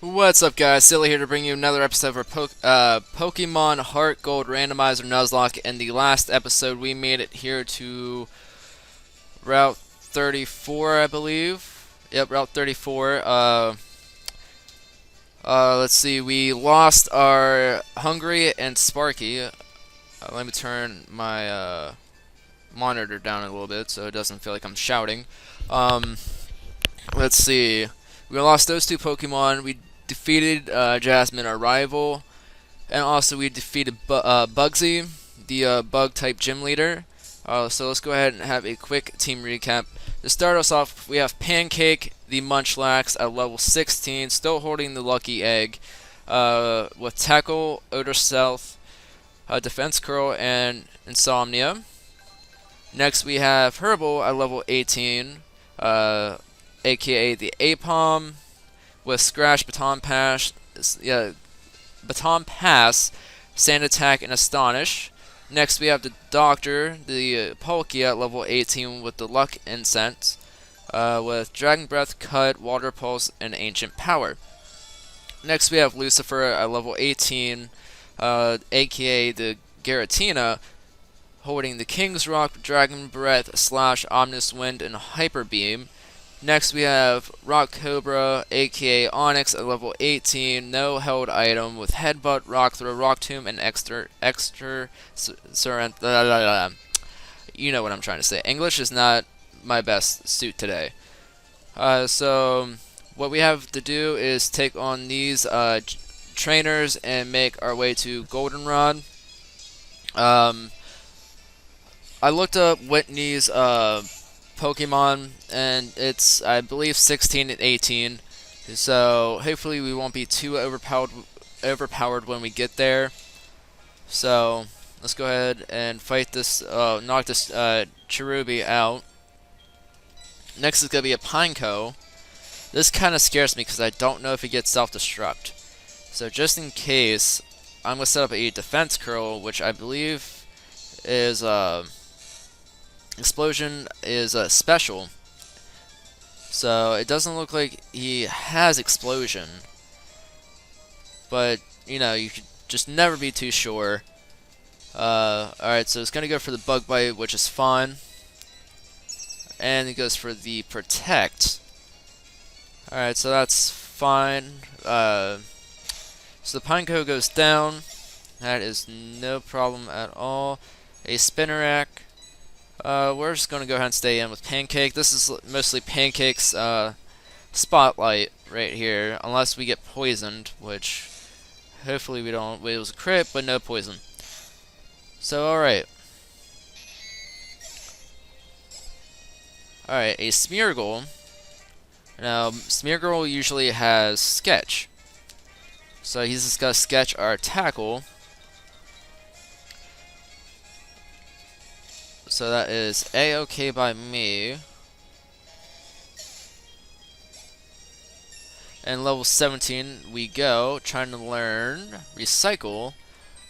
What's up, guys? Silly here to bring you another episode of our Pokemon HeartGold Randomizer Nuzlocke. In the last episode, we made it here to Route 34, I believe. Yep, Route 34. Let's see. We lost our Hungry and Sparky. Let me turn my monitor down a little bit so it doesn't feel like I'm shouting. Um, let's see. We lost those two Pokemon. We defeated Jasmine, our rival, and also we defeated Bugsy, the bug-type gym leader. So let's go ahead and have a quick team recap. To start us off, we have Pancake, the Munchlax, at level 16, still holding the Lucky Egg, with Tackle, Odor Stealth, Defense Curl, and Insomnia. Next we have Herbal at level 18, aka the Apom, with Scratch, Baton Pass, Sand Attack, and Astonish. Next we have the Doctor, the Palkia at level 18 with the Luck Incense, with Dragon Breath, Cut, Water Pulse, and Ancient Power. Next we have Lucifer at level 18, aka the Giratina, holding the King's Rock, Dragon Breath, Slash, Omnis Wind, and Hyper Beam. Next we have Rock Cobra, aka Onyx at level 18, no held item with Headbutt, Rock Throw, Rock Tomb, and you know what I'm trying to say. English is not my best suit today. So what we have to do is take on these trainers and make our way to Goldenrod. I looked up Whitney's Pokemon, and it's, I believe, 16 and 18. So hopefully we won't be too overpowered when we get there. So let's go ahead and fight this, knock this Cherubi out. Next is gonna be a Pineco. This kind of scares me because I don't know if it gets self-destruct. So just in case, I'm gonna set up a Defense Curl, which I believe is Explosion is special, so it doesn't look like he has Explosion, but you know, you could just never be too sure. Alright, so it's gonna go for the Bug Bite, which is fine, and it goes for the Protect. Alright, so that's fine. So the Pineco goes down. That is no problem at all. A Spinnerack. We're just going to go ahead and stay in with Pancake. This is mostly Pancake's spotlight right here, unless we get poisoned, which hopefully we don't. It was a crit, but no poison. So, alright. Alright, a Smeargle. Now, Smeargle usually has Sketch. So he's just got to Sketch our Tackle. So that is A-okay by me. And level 17 we go, trying to learn Recycle.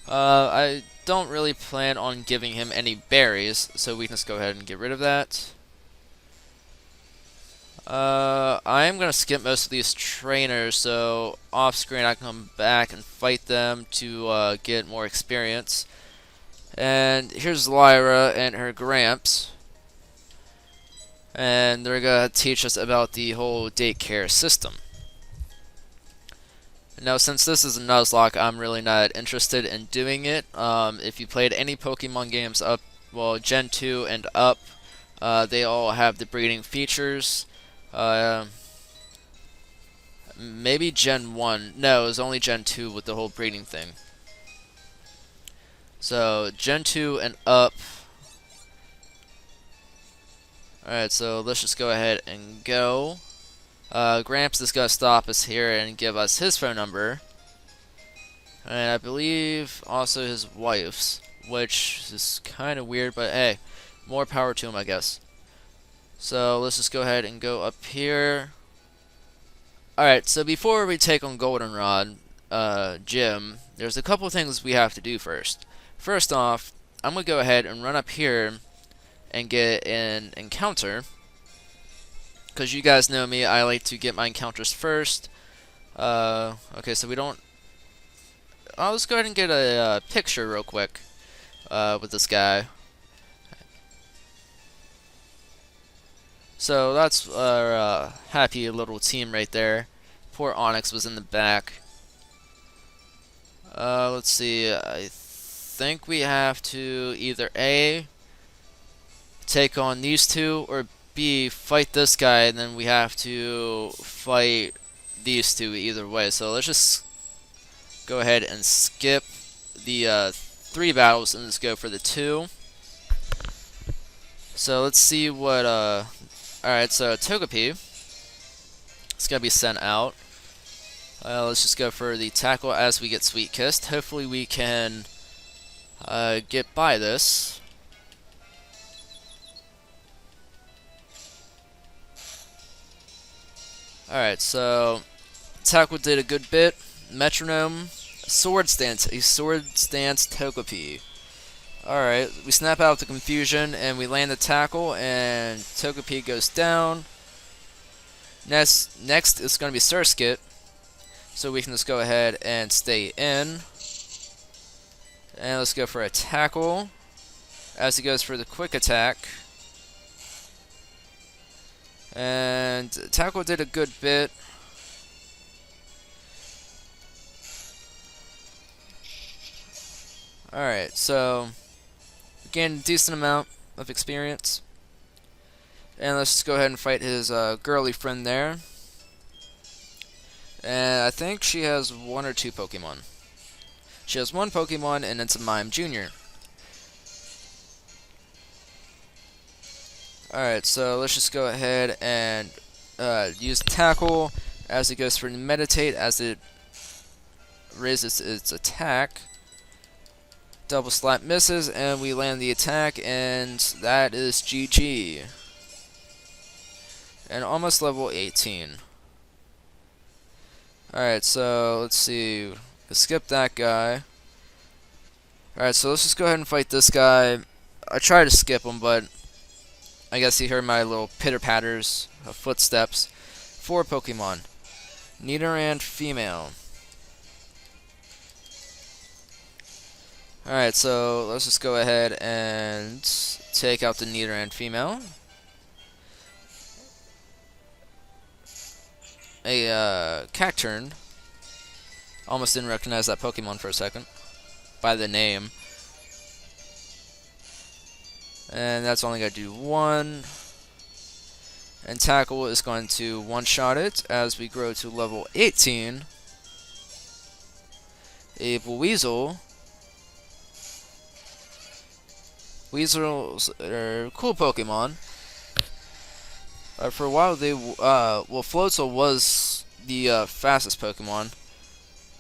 I don't really plan on giving him any berries, so we can just go ahead and get rid of that. I am going to skip most of these trainers, so off screen I can come back and fight them to get more experience. And here's Lyra and her Gramps. And they're going to teach us about the whole daycare system. Now, since this is a Nuzlocke, I'm really not interested in doing it. If you played any Pokemon games up, well, Gen 2 and up, they all have the breeding features. Maybe Gen 1. No, it was only Gen 2 with the whole breeding thing. So, Gen 2 and up. Alright, so let's just go ahead and go. Gramps is going to stop us here and give us his phone number. And I believe also his wife's, which is kind of weird, but hey, more power to him, I guess. So, let's just go ahead and go up here. Alright, so before we take on Goldenrod, Gym, there's a couple things we have to do first. First off, I'm going to go ahead and run up here and get an encounter. Because you guys know me, I like to get my encounters first. Okay, so we don't. Let's go ahead and get a picture real quick with this guy. So that's our happy little team right there. Poor Onyx was in the back. Let's see. I think we have to either A, take on these two, or B, fight this guy, and then we have to fight these two either way. So let's just go ahead and skip the 3 battles and just go for the 2. So let's see what alright, so Togepi, it's gonna be sent out. Let's just go for the tackle as we get Sweet Kissed. Hopefully we can get by this. Alright, so tackle did a good bit. Metronome, Sword Stance, a Sword Stance Togepi. Alright, we snap out the confusion and we land the tackle and Togepi goes down. Next is going to be Surskit, so we can just go ahead and stay in. And let's go for a tackle as he goes for the quick attack. And tackle did a good bit. Alright, so gained a decent amount of experience. And let's just go ahead and fight his girly friend there. And I think she has 1 or 2 Pokemon. She has 1 Pokemon, and it's a Mime Jr. Alright, so let's just go ahead and use Tackle as it goes for Meditate as it raises its attack. Double slap misses, and we land the attack, and that is GG. And almost level 18. Alright, so let's see. Let's skip that guy. Alright, so let's just go ahead and fight this guy. I tried to skip him, but I guess he heard my little pitter-patters of footsteps. 4 Pokemon. Nidoran female. Alright, so let's just go ahead and take out the Nidoran female. A Cacturn. Almost didn't recognize that Pokemon for a second by the name. And that's only going to do 1. And Tackle is going to one-shot it as we grow to level 18. A Weasel. Weasels are cool Pokemon. For a while, Floatzel was the fastest Pokemon.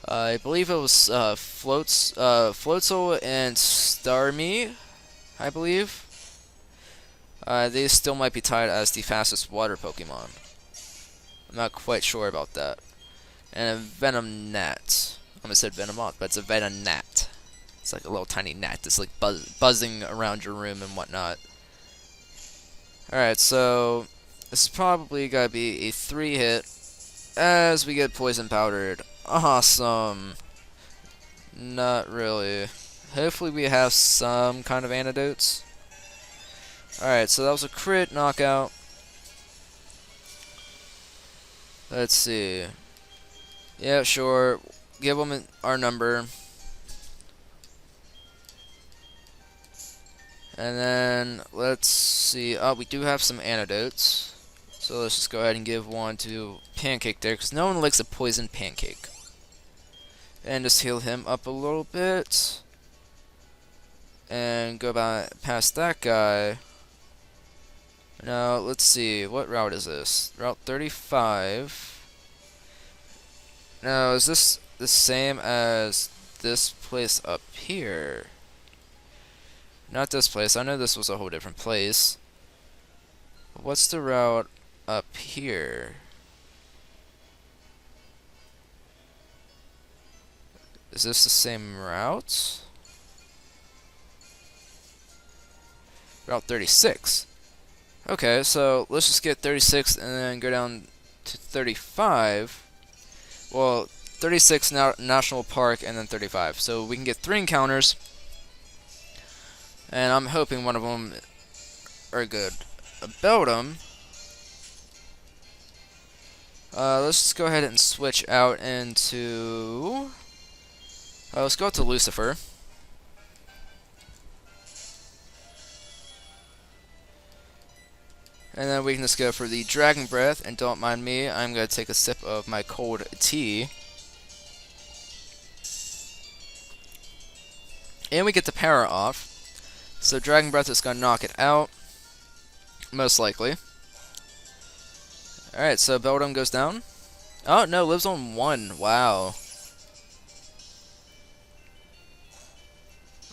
I believe it was Floatzel and Starmie, I believe. They still might be tied as the fastest water Pokemon. I'm not quite sure about that. And a Venonat. I almost said Venomoth, but it's a Venonat. It's like a little tiny gnat that's like buzzing around your room and whatnot. Alright, so this is probably going to be a 3-hit as we get poison powdered. Awesome. Not really. Hopefully we have some kind of antidotes. Alright, so that was a crit knockout. Let's see. Yeah, sure. Give them our number. And then, let's see. Oh, we do have some antidotes. So let's just go ahead and give one to Pancake there, because no one likes a poison Pancake. And just heal him up a little bit. And go past that guy. Now, let's see. What route is this? Route 35. Now, is this the same as this place up here? Not this place. I know this was a whole different place. What's the route up here? Is this the same route? Route 36. Okay, so let's just get 36 and then go down to 35. Well, 36 National Park and then 35. So we can get 3 encounters. And I'm hoping one of them are good. About them, let's just go ahead and switch out into... let's go to Lucifer. And then we can just go for the Dragon Breath, and don't mind me, I'm going to take a sip of my cold tea. And we get the power off. So Dragon Breath is going to knock it out, most likely. Alright, so Beldum goes down. Oh, no, lives on 1. Wow.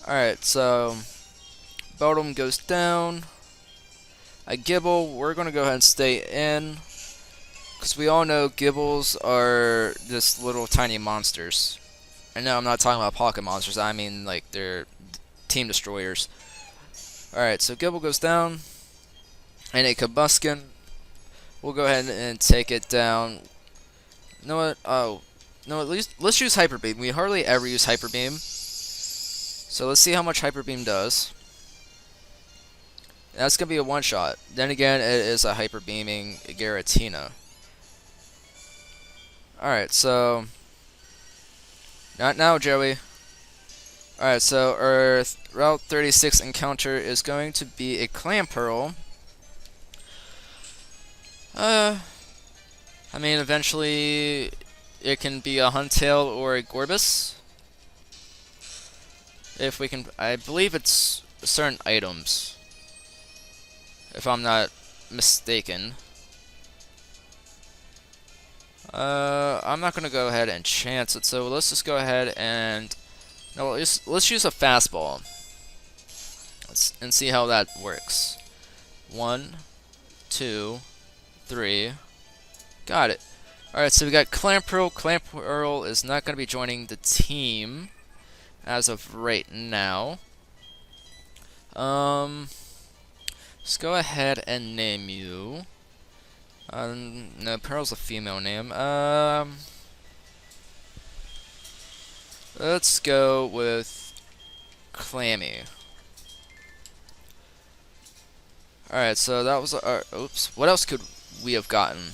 Alright, so Beldum goes down. I Gibble, we're going to go ahead and stay in, because we all know Gibbles are just little tiny monsters. And no, I'm not talking about pocket monsters, I mean like they're team destroyers. Alright, so Gibble goes down, and a Combuskin. We'll go ahead and take it down. You know what? Oh, no, at least let's use Hyper Beam. We hardly ever use Hyper Beam. So let's see how much Hyper Beam does. That's going to be a one-shot. Then again, it is a Hyper Beaming Giratina. Alright, so... Not now, Joey. Alright, so our Route 36 encounter is going to be a Clamperl. I mean, eventually it can be a Huntail or a Gorbis. If we can... I believe it's certain items, if I'm not mistaken. I'm not gonna go ahead and chance it, so let's just go ahead and... No, let's use a fastball. And see how that works. 1, 2, 3. Got it. Alright, so we got Clamperl. Clamperl is not gonna be joining the team as of right now. Let's go ahead and name you. No, Pearl's a female name. Let's go with Clammy. Alright, so that was our... Oops. What else could we have gotten?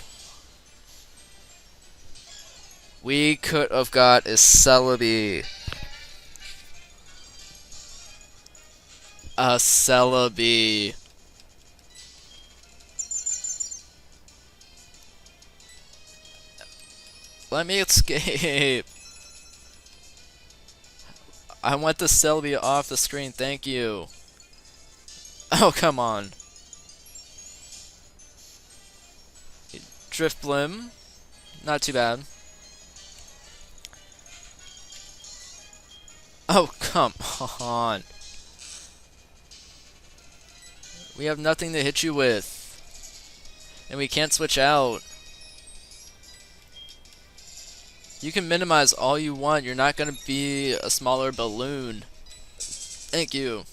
We could have got a Celebi. A Celebi. Let me escape. I want the Celebi off the screen, thank you. Oh, come on. Driftblim. Not too bad. Oh, come on. We have nothing to hit you with. And we can't switch out. You can minimize all you want. You're not going to be a smaller balloon. Thank you.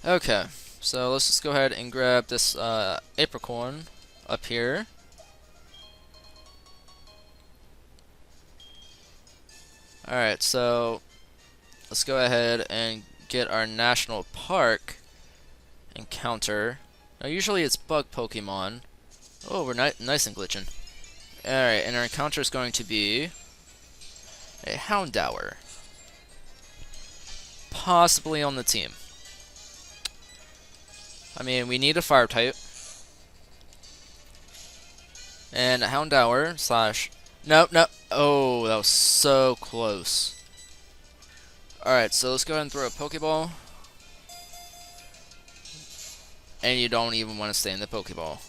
Okay. So let's just go ahead and grab this apricorn up here. Alright, so let's go ahead and get our national park encounter. Now usually it's bug Pokemon. Oh, we're nice and glitching. Alright, and our encounter is going to be a Houndour. Possibly on the team. I mean, we need a fire type. And a Houndour slash... Nope, nope. Oh, that was so close. Alright, so let's go ahead and throw a Pokeball. And you don't even want to stay in the Pokeball.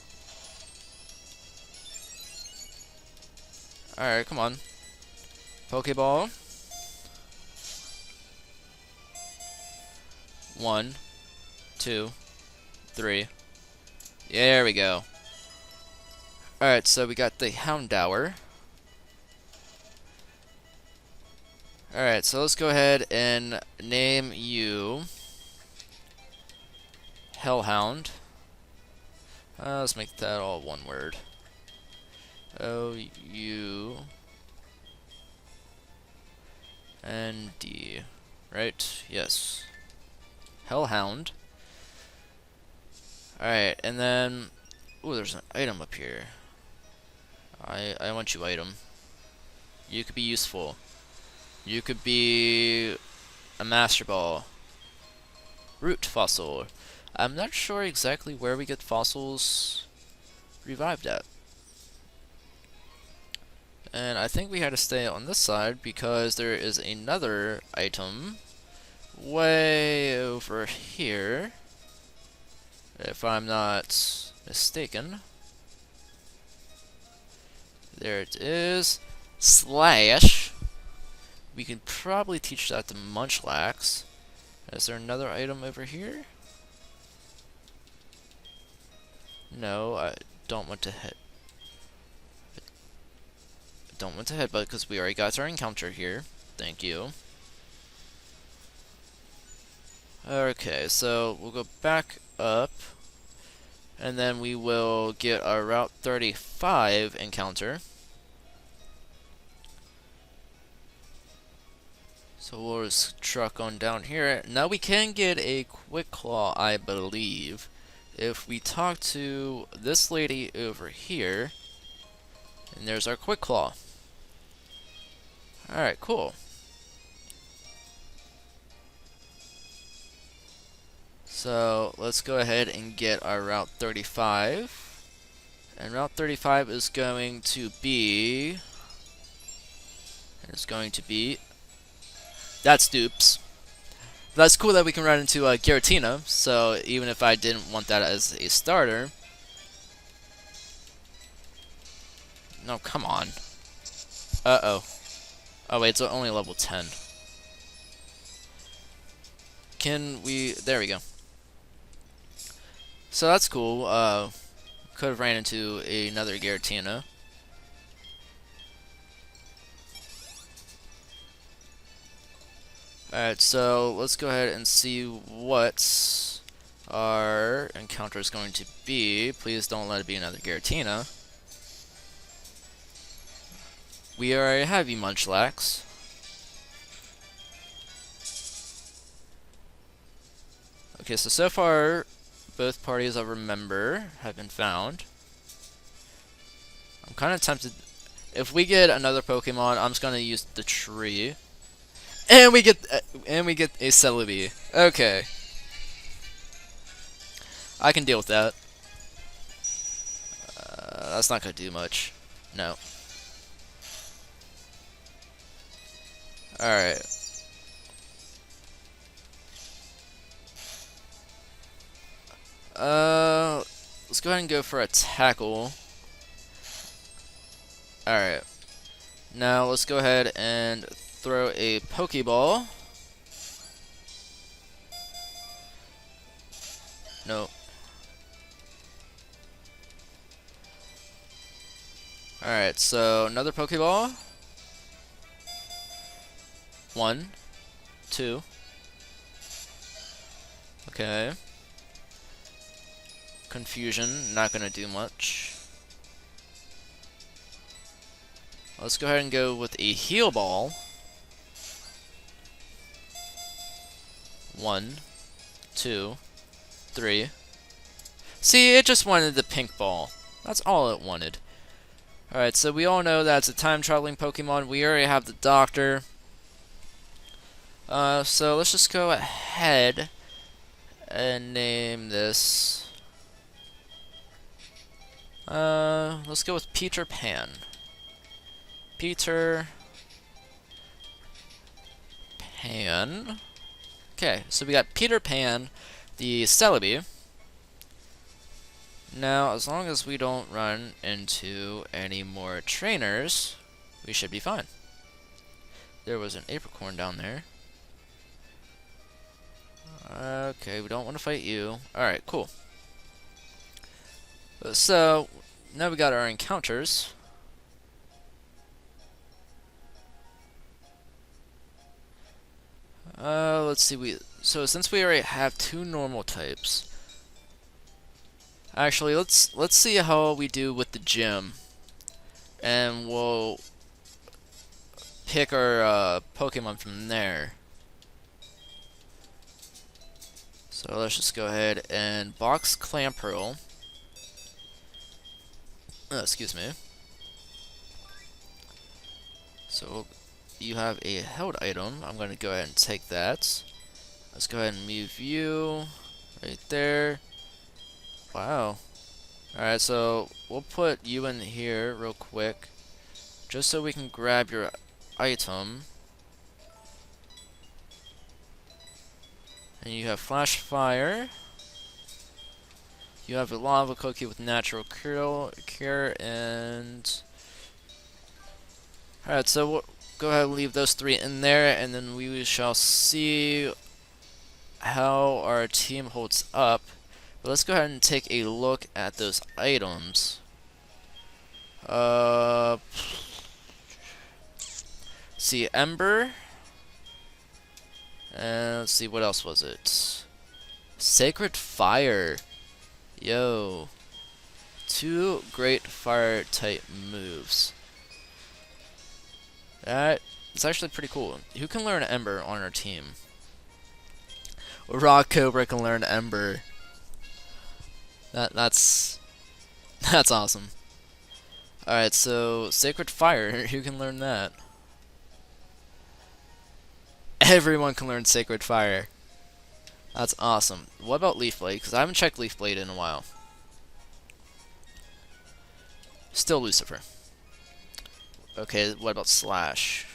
Alright, come on. Pokeball. 1, 2, 3. There we go. Alright, so we got the Houndour. Alright, so let's go ahead and name you Hellhound. Let's make that all one word. O U N D. Right? Yes. Hellhound. Alright, and then... Ooh, there's an item up here. I want you, item. You could be useful. You could be a Master Ball. Root fossil. I'm not sure exactly where we get fossils revived at. And I think we had to stay on this side because there is another item way over here, if I'm not mistaken. There it is. Slash. We could probably teach that to Munchlax. Is there another item over here? No, I don't want to hit. Don't want to headbutt because we already got our encounter here. Thank you. Okay, so we'll go back up, and then we will get our Route 35 encounter. So we'll just truck on down here. Now we can get a Quick Claw, I believe, if we talk to this lady over here. And there's our Quick Claw. Alright, cool. So let's go ahead and get our Route 35. And Route 35 is going to be... That's Dupes. That's cool that we can run into Giratina, so even if I didn't want that as a starter... No, come on. Uh-oh. Oh wait, it's only level 10. Can we... There we go. So that's cool. Could have ran into another Giratina. Alright, so let's go ahead and see what our encounter is going to be. Please don't let it be another Giratina. We already have you, Munchlax. Okay, so far, both parties I remember have been found. I'm kind of tempted. If we get another Pokemon, I'm just gonna use the tree, and we get a Celebi. Okay, I can deal with that. That's not gonna do much. No. All right. Let's go ahead and go for a tackle. Alright. Now let's go ahead and throw a Pokeball. No. Alright, so another Pokeball. 1, 2. Okay. Confusion, not gonna do much. Let's go ahead and go with a Heal Ball. 1, 2, 3. See, it just wanted the pink ball. That's all it wanted. Alright, so we all know that's a time-traveling Pokemon. We already have the Doctor. So let's just go ahead and name this... let's go with Peter Pan. Peter Pan. Okay, so we got Peter Pan, the Celebi. Now, as long as we don't run into any more trainers, we should be fine. There was an apricorn down there. Okay, we don't want to fight you. Alright, cool. So, now we got our encounters. Let's see, so since we already have 2 normal types, actually let's see how we do with the gym. and we'll pick our Pokemon from there. So let's just go ahead and box Clamperl. Oh, excuse me. So you have a held item. I'm going to go ahead and take that. Let's go ahead and move you right there. Wow. Alright, so we'll put you in here real quick, just so we can grab your item. And you have Flash Fire. You have a Lava Cookie with Natural Cure, and... Alright, so we'll go ahead and leave those three in there, and then we shall see how our team holds up. But let's go ahead and take a look at those items. See, Ember. And let's see, what else was it? Sacred Fire. Yo. 2 great fire type moves. That is actually pretty cool. Who can learn Ember on our team? Rock Cobra can learn Ember. That's awesome. Alright, so Sacred Fire, who can learn that? Everyone can learn Sacred Fire. That's awesome. What about Leaf Blade? Because I haven't checked Leaf Blade in a while. Still Lucifer. Okay, what about Slash?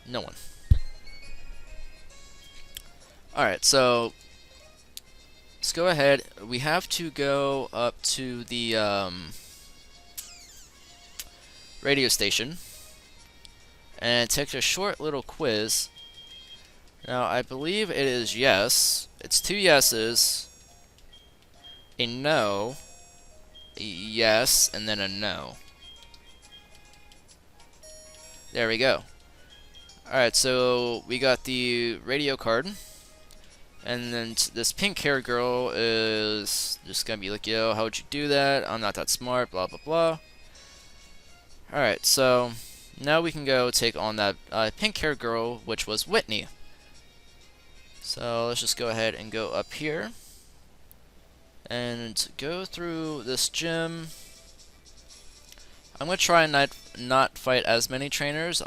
No one. Alright, so let's go ahead. We have to go up to the radio station and take a short little quiz. Now, I believe it is yes. It's 2 yeses, a no, a yes, and then a no. There we go. Alright, so we got the radio card. And then this pink hair girl is just gonna be like, yo, how would you do that? I'm not that smart, blah, blah, blah. Alright, so now we can go take on that pink hair girl, which was Whitney. So let's just go ahead and go up here and go through this gym. I'm gonna try and not fight as many trainers,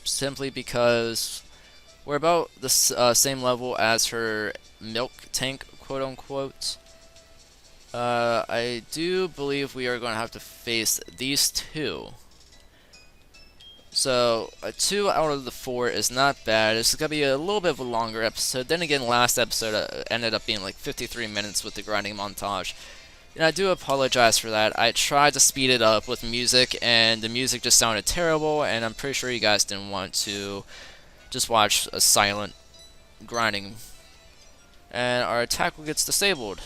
simply because we're about the same level as her milk tank, quote unquote. I do believe we are going to have to face these 2. So, 2 out of the 4 is not bad. It's going to be a little bit of a longer episode. Then again, last episode ended up being like 53 minutes with the grinding montage. And I do apologize for that. I tried to speed it up with music, and the music just sounded terrible, and I'm pretty sure you guys didn't want to just watch a silent grinding. And our tackle gets disabled.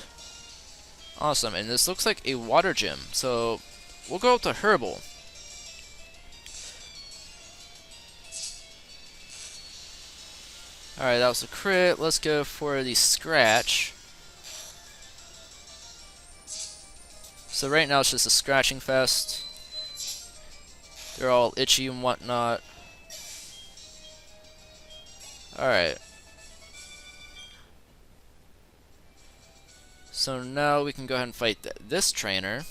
Awesome, and this looks like a water gym. So, we'll go up to Herbal. Alright, that was a crit. Let's go for the scratch. So right now it's just a scratching fest. They're all itchy and whatnot. Alright. So now we can go ahead and fight this trainer.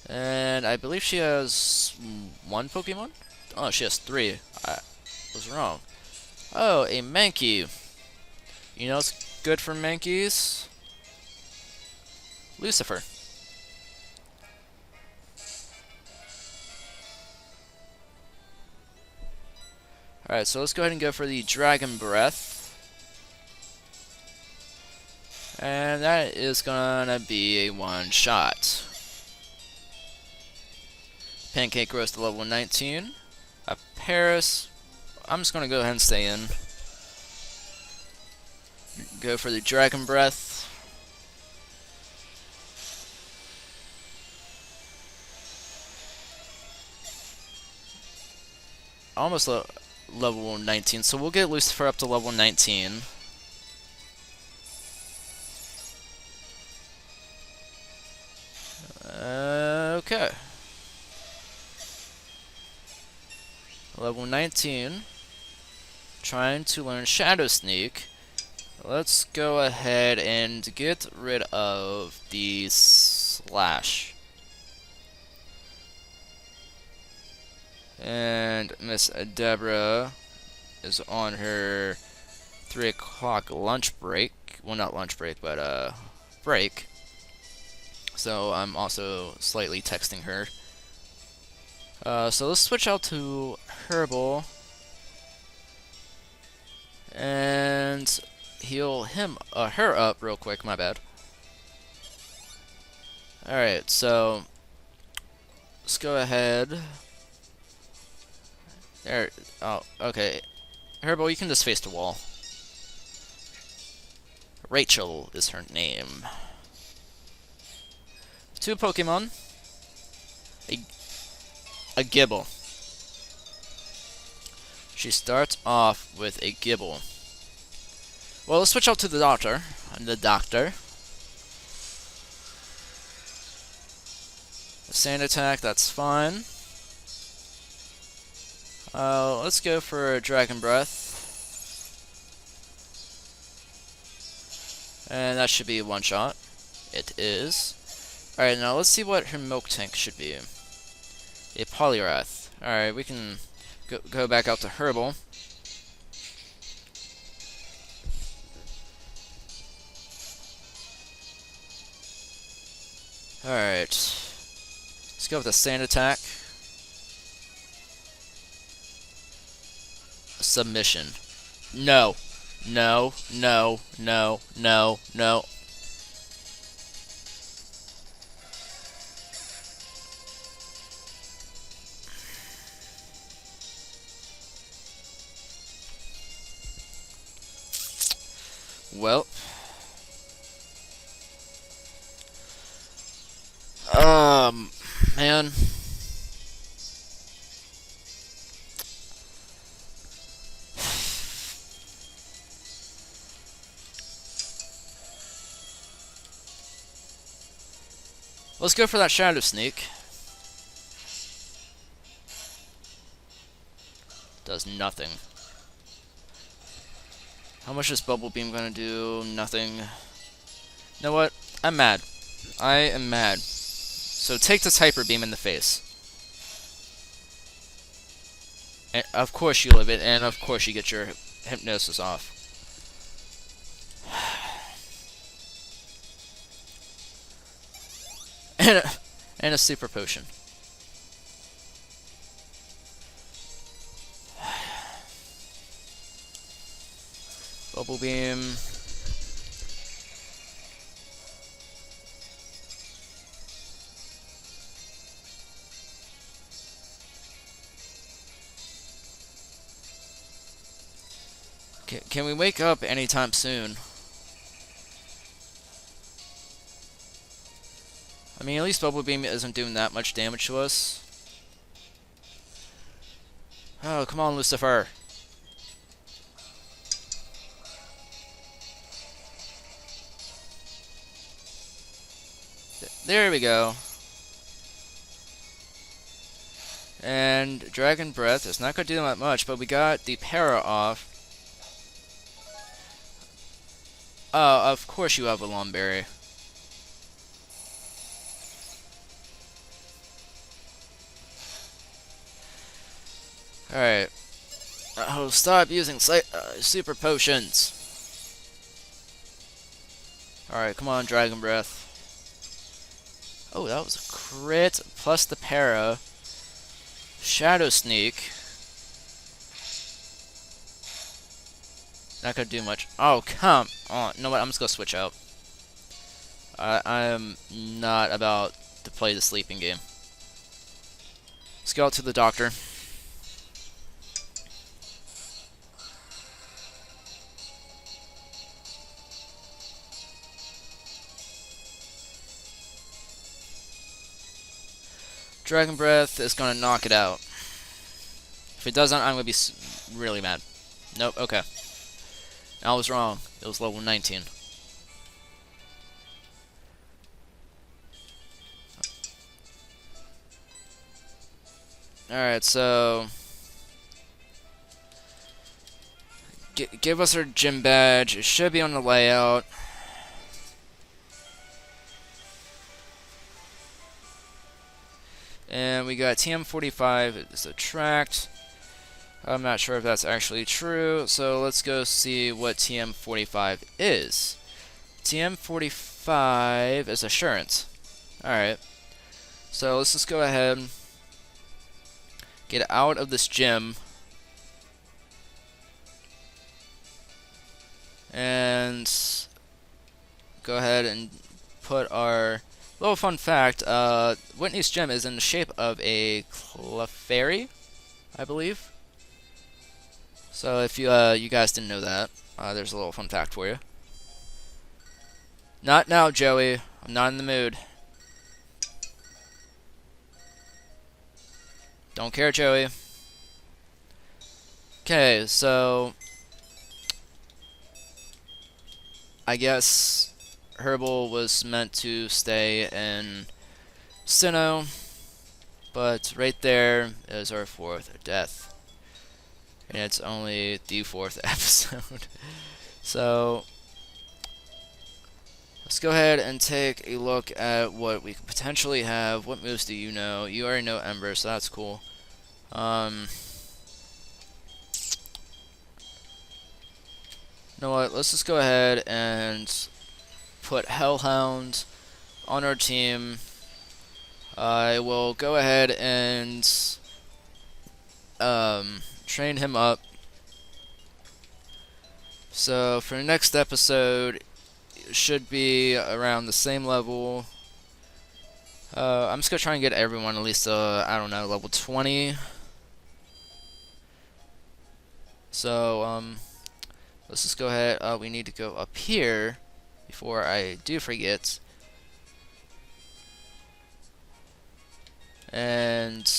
And I believe she has 1 Pokemon? Oh, she has 3. I was wrong. Oh, a Mankey. You know what's good for Mankeys? Lucifer. Alright, so let's go ahead and go for the Dragon Breath. And that is gonna be a one-shot. Pancake rose to level 19. A Paris. I'm just gonna go ahead and stay in. Go for the Dragon Breath. Almost level 19, so we'll get Lucifer up to level 19. Level 19. Trying to learn Shadow Sneak. Let's go ahead and get rid of the Slash. And Miss Deborah is on her 3 o'clock lunch break. Well, not lunch break, but break. So I'm also slightly texting her. So let's switch out to Herbal and heal her up real quick. My bad. All right, so let's go ahead. There. Oh, okay. Herbal, you can just face the wall. Rachel is her name. 2 Pokemon. A Gibble. She starts off with a Gibble. Well, let's switch out to the doctor. The doctor. A Sand Attack, that's fine. Let's go for Dragon Breath. And that should be a one-shot. It is. Alright, now let's see what her Milk Tank should be. A Poliwrath. Alright, we can go back out to Herbal. Alright. Let's go with a Sand Attack. Submission. No. No, no, no, no, no. Well. Man. Let's go for that Shadow Sneak. Does nothing. How much is Bubble Beam gonna do? Nothing. You know what? I'm mad. I am mad. So take this Hyper Beam in the face. And of course you live it, and of course you get your hypnosis off. And a Super Potion. Bubble Beam. Can we wake up anytime soon? I mean, at least Bubble Beam isn't doing that much damage to us. Oh, come on, Lucifer. There we go. And Dragon Breath is not going to do that much, but we got the para off. Oh, of course you have a Lomberry. Alright. Oh, stop using Super Potions. Alright, come on, Dragon Breath. Oh, that was a crit, plus the para. Shadow Sneak. Not gonna do much. Oh, come on. You know what? I'm just gonna switch out. I am not about to play the sleeping game. Let's go out to the doctor. Dragon Breath is gonna knock it out. If it doesn't, I'm gonna be really mad. Nope, okay. I was wrong. It was level 19. Alright, so give us our gym badge. It should be on the layout. And we got TM45 is attract. I'm not sure if that's actually true, so let's go see what TM45 is. TM45 is assurance. Alright. So let's just go ahead, get out of this gym, and go ahead and put our little fun fact. Whitney's gem is in the shape of a Clefairy, I believe. So if you guys didn't know that, there's a little fun fact for you. Not now, Joey. I'm not in the mood. Don't care, Joey. Okay, so I guess Herbal was meant to stay in Sinnoh, but right there is our 4th death. And it's only the 4th episode. So let's go ahead and take a look at what we could potentially have. What moves do you know? You already know Ember, so that's cool. You know what? Let's just go ahead and put Hellhound on our team. I will go ahead and train him up. So for the next episode, it should be around the same level. I'm just gonna try and get everyone at least I don't know, level 20. So let's just go ahead. We need to go up here before I do forget. And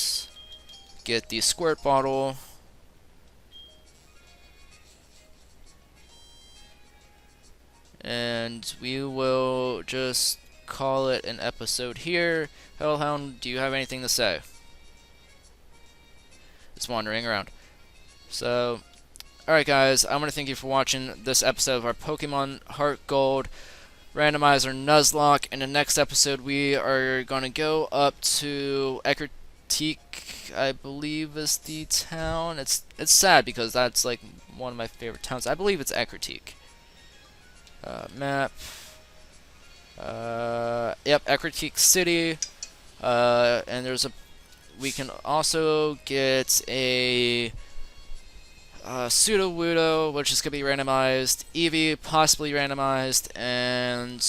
get the squirt bottle. And we will just call it an episode here. Hellhound, do you have anything to say? It's wandering around. So, alright guys, I want to thank you for watching this episode of our Pokemon HeartGold Randomizer Nuzlocke. In the next episode, we are going to go up to Eckertique, I believe is the town. It's sad because that's like one of my favorite towns. I believe it's Eckertique. Map. Yep, Eckertique City. And there's a. We can also get a Sudowoodo, which is gonna be randomized. Eevee, possibly randomized, and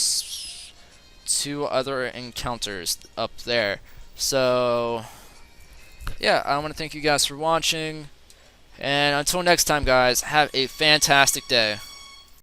2 other encounters up there. So, yeah, I want to thank you guys for watching. And until next time, guys, have a fantastic day.